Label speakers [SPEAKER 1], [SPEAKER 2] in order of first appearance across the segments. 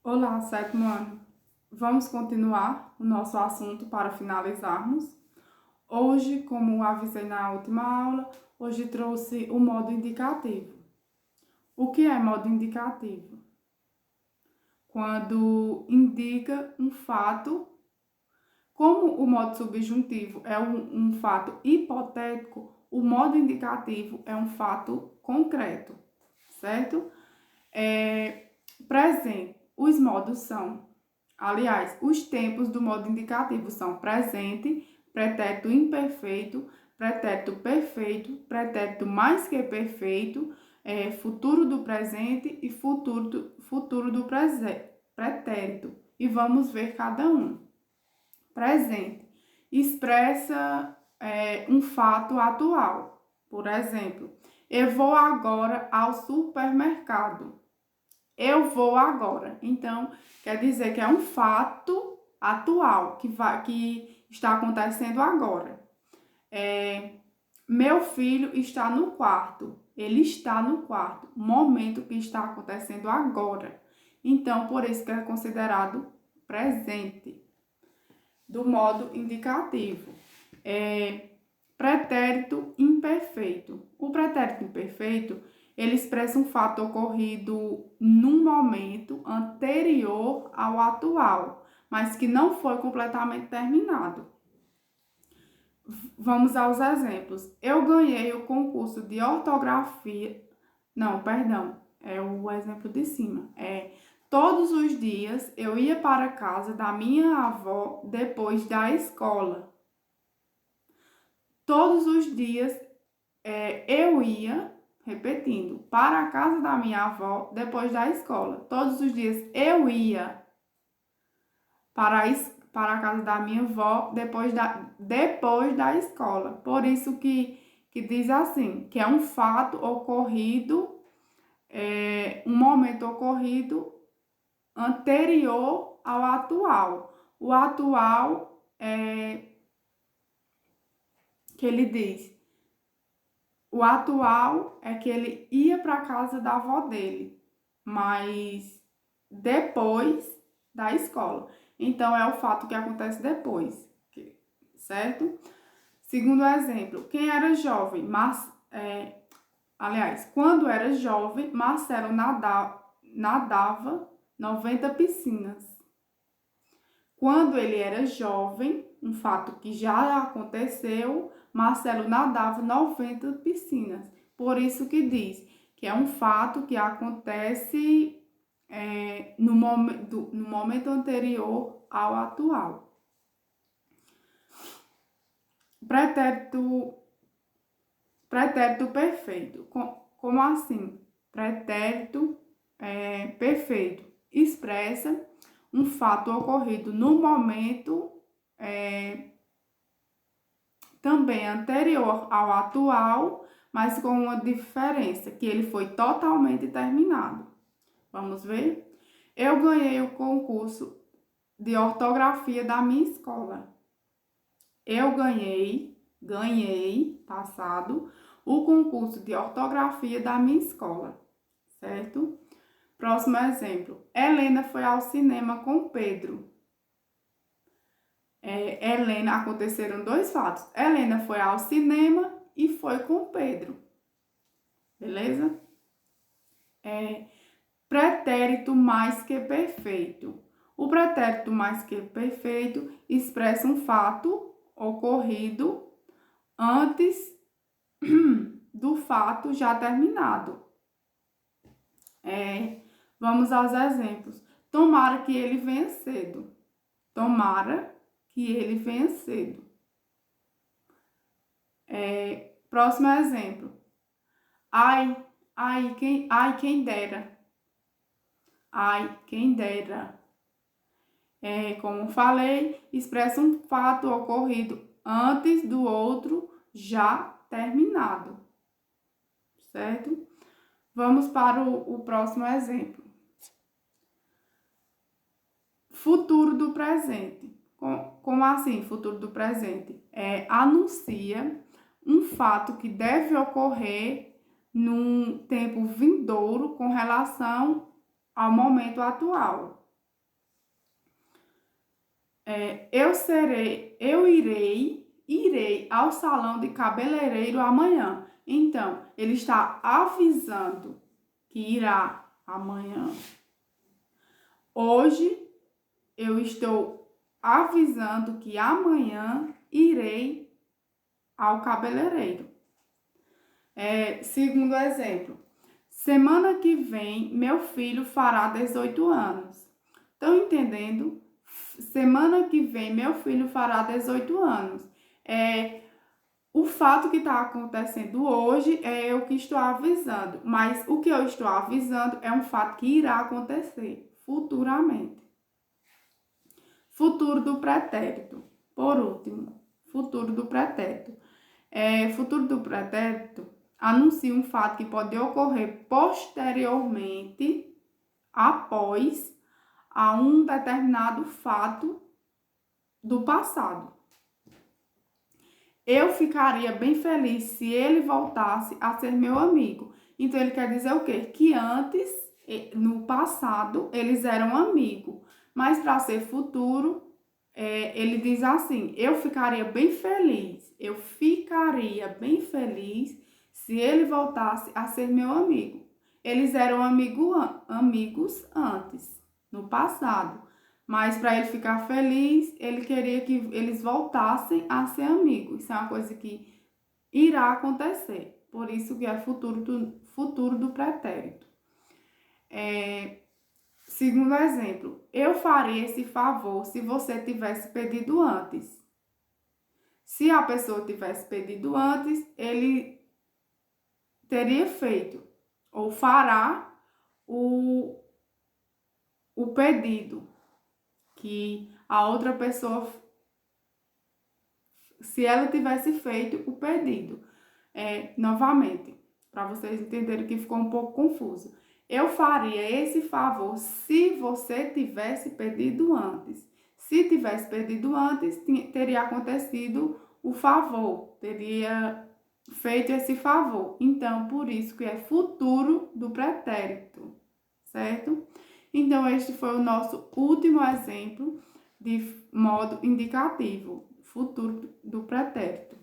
[SPEAKER 1] Olá, sétimo ano. Vamos continuar o nosso assunto para finalizarmos. Hoje, como avisei na última aula, hoje trouxe o modo indicativo. O que é modo indicativo? Quando indica um fato, como o modo subjuntivo é um fato hipotético, o modo indicativo é um fato concreto, certo? Presente. Os modos são, aliás, os tempos do modo indicativo são presente, pretérito imperfeito, pretérito perfeito, pretérito mais que perfeito, futuro do presente e futuro do pretérito. E vamos ver cada um. Presente expressa um fato atual. Por exemplo, eu vou agora ao supermercado. Eu vou agora. Então, quer dizer que é um fato atual que está acontecendo agora. Meu filho está no quarto. Ele está no quarto. Momento que está acontecendo agora. Então, por isso que é considerado presente, do modo indicativo. Pretérito imperfeito. O pretérito imperfeito, ele expressa um fato ocorrido num momento anterior ao atual, mas que não foi completamente terminado. Vamos aos exemplos. Eu ganhei o concurso de ortografia. Não, perdão, é o exemplo de cima. Todos os dias eu ia para a casa da minha avó depois da escola. Todos os dias eu ia, repetindo, para a casa da minha avó depois da escola. Todos os dias eu ia para a casa da minha avó depois da escola. Por isso que diz assim, que é um fato ocorrido, um momento ocorrido anterior ao atual. O atual é que ele diz. O atual é que ele ia para a casa da avó dele, mas depois da escola. Então, é o fato que acontece depois, certo? Segundo exemplo, quem era jovem, quando era jovem, Marcelo nadava 90 piscinas. Quando ele era jovem, um fato que já aconteceu, Marcelo nadava 90 piscinas. Por isso que diz que é um fato que acontece no momento anterior ao atual. Pretérito perfeito. Como assim? Pretérito perfeito expressa um fato ocorrido no momento também anterior ao atual, mas com uma diferença, que ele foi totalmente terminado. Vamos ver? Eu ganhei o concurso de ortografia da minha escola. Eu ganhei, passado, o concurso de ortografia da minha escola, certo? Próximo exemplo. Helena foi ao cinema com Pedro. Aconteceram dois fatos. Helena foi ao cinema e foi com Pedro. Beleza? Pretérito mais que perfeito. O pretérito mais que perfeito expressa um fato ocorrido antes do fato já terminado. Vamos aos exemplos. Tomara que ele venha cedo. Tomara que ele venha cedo. Próximo exemplo. Ai, quem dera. Ai, quem dera. Como falei, expressa um fato ocorrido antes do outro já terminado. Certo? Vamos para o próximo exemplo. Futuro do presente. Como assim, futuro do presente? Anuncia um fato que deve ocorrer num tempo vindouro com relação ao momento atual. irei ao salão de cabeleireiro amanhã. Então, ele está avisando que irá amanhã. Hoje, eu estou avisando que amanhã irei ao cabeleireiro. Segundo exemplo, semana que vem, meu filho fará 18 anos. Estão entendendo? Semana que vem, meu filho fará 18 anos. O fato que está acontecendo hoje é eu que estou avisando, mas o que eu estou avisando é um fato que irá acontecer futuramente. Futuro do pretérito. Por último, futuro do pretérito. Futuro do pretérito anuncia um fato que pode ocorrer posteriormente, após a um determinado fato do passado. Eu ficaria bem feliz se ele voltasse a ser meu amigo. Então, ele quer dizer o quê? Que antes, no passado, eles eram amigos. Mas para ser futuro, ele diz assim, eu ficaria bem feliz se ele voltasse a ser meu amigo. Eles eram amigos antes, no passado. Mas para ele ficar feliz, ele queria que eles voltassem a ser amigos. Isso é uma coisa que irá acontecer. Por isso que é futuro do pretérito. Segundo exemplo, eu faria esse favor se você tivesse pedido antes. Se a pessoa tivesse pedido antes, ele teria feito ou fará o pedido que a outra pessoa, se ela tivesse feito o pedido. Novamente, para vocês entenderem que ficou um pouco confuso. Eu faria esse favor se você tivesse pedido antes. Se tivesse pedido antes, teria acontecido o favor, teria feito esse favor. Então, por isso que é futuro do pretérito, certo? Então, este foi o nosso último exemplo de modo indicativo, futuro do pretérito.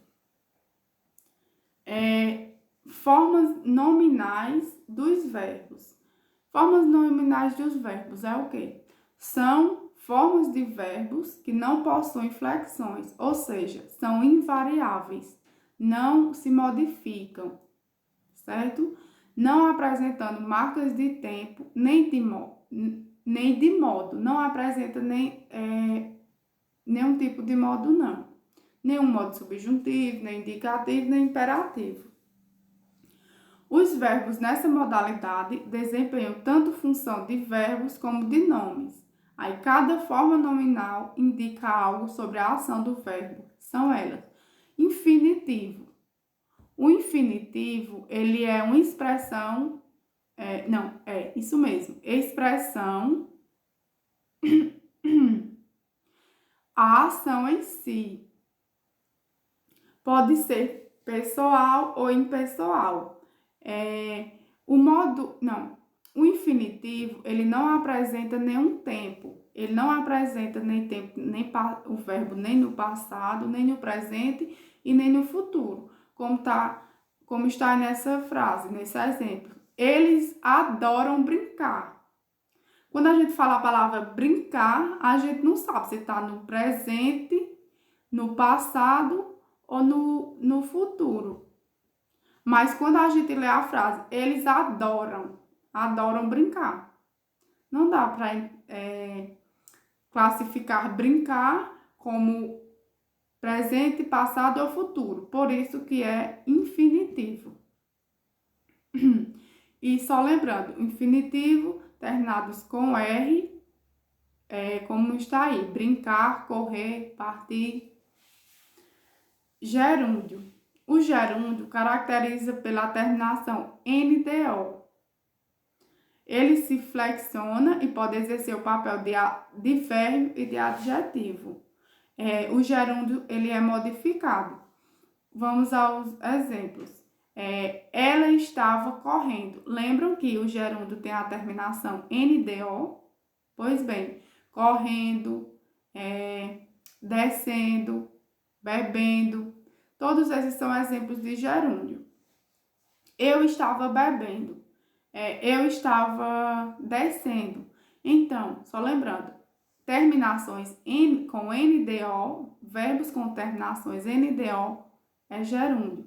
[SPEAKER 1] Formas nominais dos verbos. Formas nominais dos verbos é o quê? São formas de verbos que não possuem flexões, ou seja, são invariáveis, não se modificam, certo? Não apresentando marcas de tempo, nem de modo, não apresenta nenhum tipo de modo, não. Nenhum modo subjuntivo, nem indicativo, nem imperativo. Os verbos nessa modalidade desempenham tanto função de verbos como de nomes. Aí cada forma nominal indica algo sobre a ação do verbo. São elas. Infinitivo. O infinitivo, ele é uma expressão, isso mesmo, expressão, a ação em si. Pode ser pessoal ou impessoal. O infinitivo, ele não apresenta nenhum tempo. Ele não apresenta nem tempo, o verbo nem no passado, nem no presente e nem no futuro. Como está nessa frase, nesse exemplo. Eles adoram brincar. Quando a gente fala a palavra brincar, a gente não sabe se está no presente, no passado ou no futuro. Mas quando a gente lê a frase, eles adoram brincar. Não dá para classificar brincar como presente, passado ou futuro. Por isso que é infinitivo. E só lembrando, infinitivo terminados com R, como está aí, brincar, correr, partir. Gerúndio. O gerúndio caracteriza pela terminação NDO. Ele se flexiona e pode exercer o papel de verbo e de adjetivo. O gerúndio ele é modificado. Vamos aos exemplos. Ela estava correndo. Lembram que o gerúndio tem a terminação NDO? Pois bem, correndo, descendo, bebendo. Todos esses são exemplos de gerúndio. Eu estava bebendo. Eu estava descendo. Então, só lembrando, terminações com NDO, verbos com terminações NDO é gerúndio.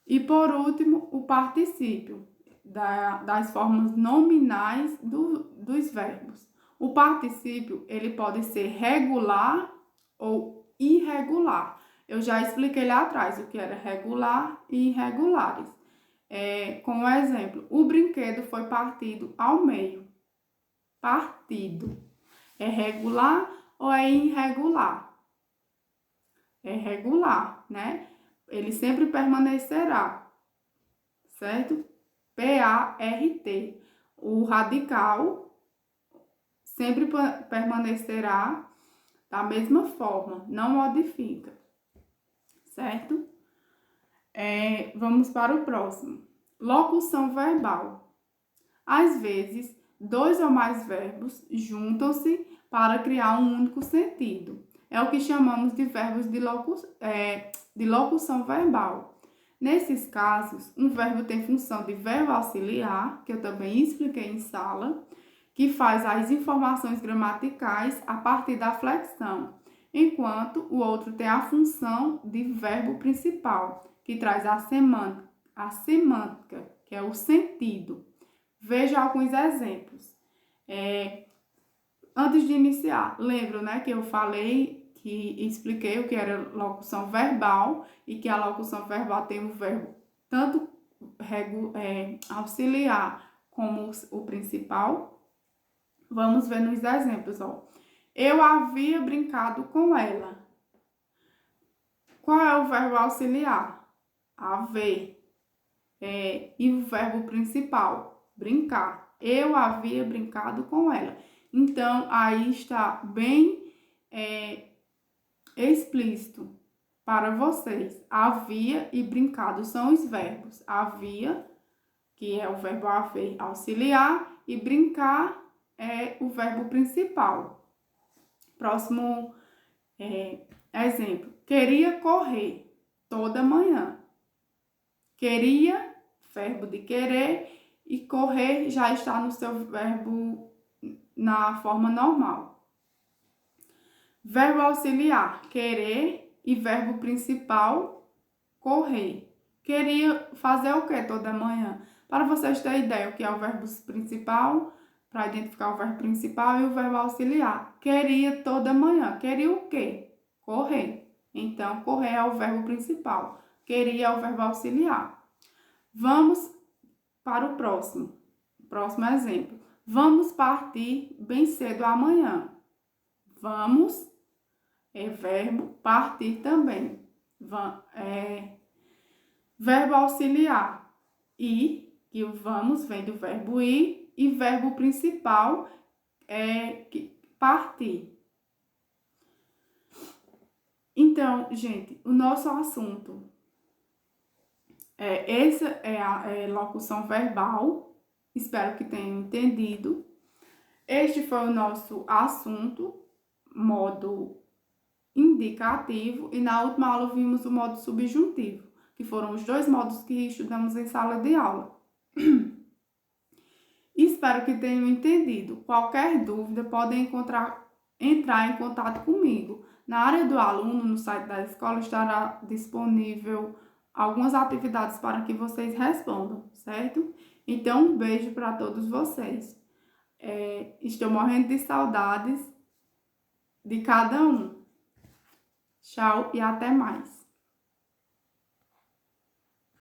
[SPEAKER 1] E por último, o particípio das formas nominais dos verbos. O particípio, ele pode ser regular ou irregular. Eu já expliquei lá atrás o que era regular e irregulares. Como exemplo, o brinquedo foi partido ao meio. Partido. É regular ou é irregular? É regular, né? Ele sempre permanecerá, certo? P-A-R-T. O radical sempre permanecerá da mesma forma, não modifica, certo? Vamos para o próximo. Locução verbal. Às vezes, 2 ou mais verbos juntam-se para criar um único sentido. É o que chamamos de verbos de locução verbal. Nesses casos, um verbo tem função de verbo auxiliar, que eu também expliquei em sala, que faz as informações gramaticais a partir da flexão, enquanto o outro tem a função de verbo principal, que traz a semântica, que é o sentido. Veja alguns exemplos. Antes de iniciar, lembro, né, que eu falei, que expliquei o que era locução verbal e que a locução verbal tem o verbo tanto auxiliar como o principal. Vamos ver nos exemplos, ó. Eu havia brincado com ela. Qual é o verbo auxiliar? Haver. E o verbo principal? Brincar. Eu havia brincado com ela. Então, aí está bem explícito para vocês. Havia e brincado são os verbos. Havia, que é o verbo haver auxiliar, e brincar é o verbo principal. Próximo exemplo. Queria correr toda manhã. Queria, verbo de querer, e correr já está no seu verbo na forma normal. Verbo auxiliar, querer, e verbo principal, correr. Queria fazer o que toda manhã? Para vocês terem ideia, o que é o verbo principal, para identificar o verbo principal e o verbo auxiliar. Queria toda manhã. Queria o quê? Correr. Então, correr é o verbo principal. Queria é o verbo auxiliar. Vamos para o próximo. Próximo exemplo. Vamos partir bem cedo amanhã. Vamos é verbo, partir também. Verbo auxiliar. Ir, que o vamos vem do verbo ir, e verbo principal é partir. Então, gente, o nosso assunto essa é a locução verbal. Espero que tenham entendido. Este foi o nosso assunto, modo indicativo, e na última aula vimos o modo subjuntivo, que foram os 2 modos que estudamos em sala de aula. Espero que tenham entendido. Qualquer dúvida, podem entrar em contato comigo. Na área do aluno, no site da escola, estará disponível algumas atividades para que vocês respondam, certo? Então, um beijo para todos vocês. Estou morrendo de saudades de cada um. Tchau e até mais.